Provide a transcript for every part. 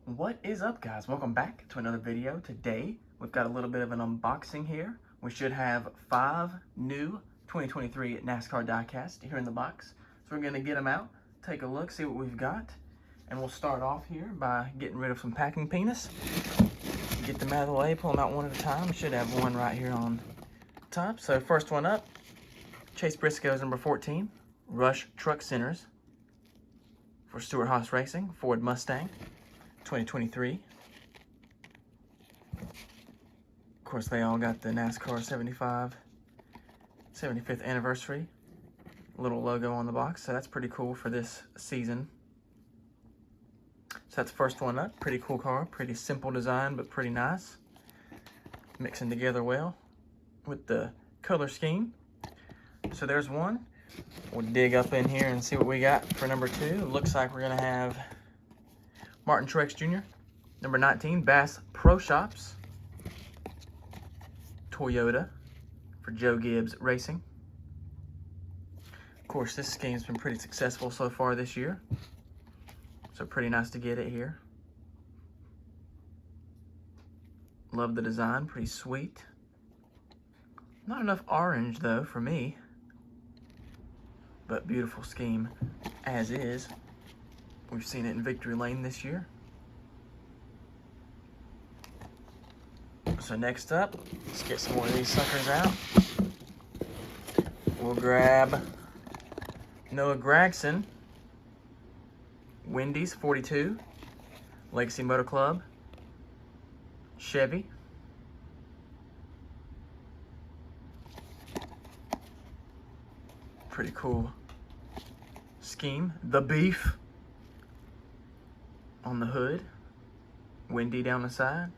What is up, guys? Welcome back to another video. Today we've got a little bit of an unboxing here. We should have 5 new 2023 NASCAR diecast here in the box, so we're going to get them out, take a look, see what we've got, and we'll start off here by getting rid of some packing penis. Get them out of the way, pull them out one at a time. Should have one right here on top. So first one up, Chase Briscoe's number 14 Rush Truck Centers for Stewart Haas Racing Ford Mustang 2023. Of course, they all got the NASCAR 75th anniversary little logo on the box, so that's pretty cool for this season. So that's the first one up. Pretty cool car, pretty simple design, but pretty nice. Mixing together well with the color scheme. So there's one. We'll dig up in here and see what we got for number 2. It looks like we're gonna have Martin Truex Jr., number 19, Bass Pro Shops, Toyota for Joe Gibbs Racing. Of course, this scheme's been pretty successful so far this year, so pretty nice to get it here. Love the design, pretty sweet. Not enough orange though for me, but beautiful scheme as is. We've seen it in Victory Lane this year. So next up, let's get some more of these suckers out. We'll grab Noah Gragson, Wendy's 42, Legacy Motor Club, Chevy. Pretty cool scheme. The Beef on the hood, Wendy down the side.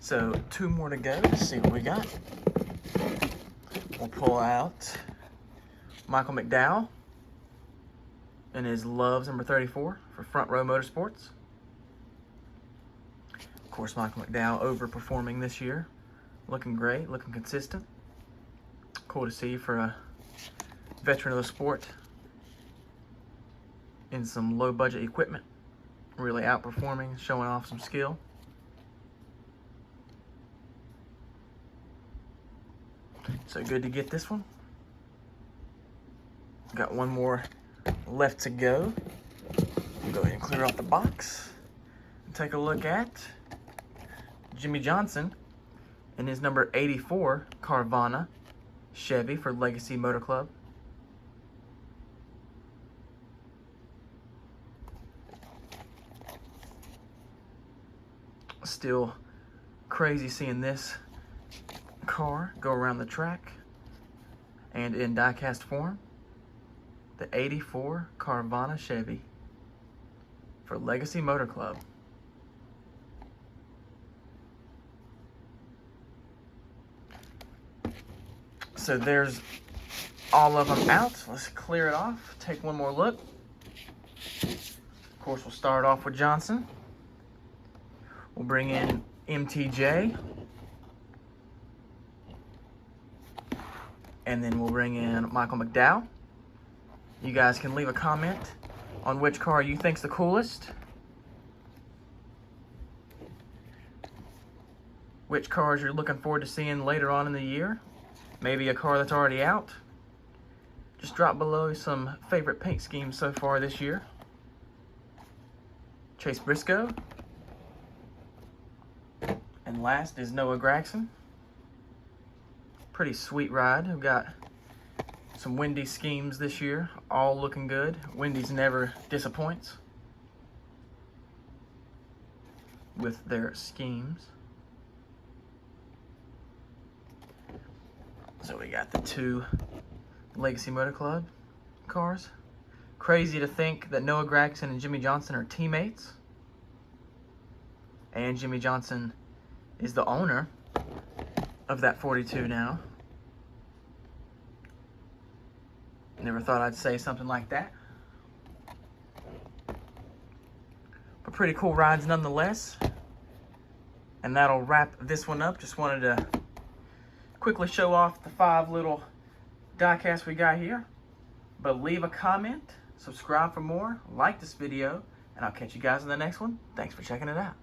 So 2 more to go. Let's see what we got. We'll pull out Michael McDowell and his Loves number 34 for Front Row Motorsports. Of course, Michael McDowell overperforming this year. Looking great, looking consistent. Cool to see for a veteran of the sport in some low budget equipment. Really outperforming, showing off some skill. So good to get this one. Got one more left to go. We'll go ahead and clear out the box and take a look at Jimmy Johnson and his number 84 Carvana Chevy for Legacy Motor Club. Still crazy seeing this car go around the track and in diecast form. The 84 Carvana Chevy for Legacy Motor Club. So there's all of them out. Let's clear it off, take one more look. Of course, we'll start off with Johnson. We'll bring in MTJ. And then we'll bring in Michael McDowell. You guys can leave a comment on which car you think's the coolest. Which cars you're looking forward to seeing later on in the year. Maybe a car that's already out. Just drop below some favorite paint schemes so far this year. Chase Briscoe. And last is Noah Gragson. Pretty sweet ride. We've got some Wendy's schemes this year, all looking good. Wendy's never disappoints with their schemes. So we got the 2 Legacy Motor Club cars. Crazy to think that Noah Gragson and Jimmy Johnson are teammates. And Jimmy Johnson is the owner of that 42 now. Never thought I'd say something like that. But pretty cool rides nonetheless. And that'll wrap this one up. Just wanted to quickly show off the 5 little diecasts we got here. But leave a comment, subscribe for more, like this video, and I'll catch you guys in the next one. Thanks for checking it out.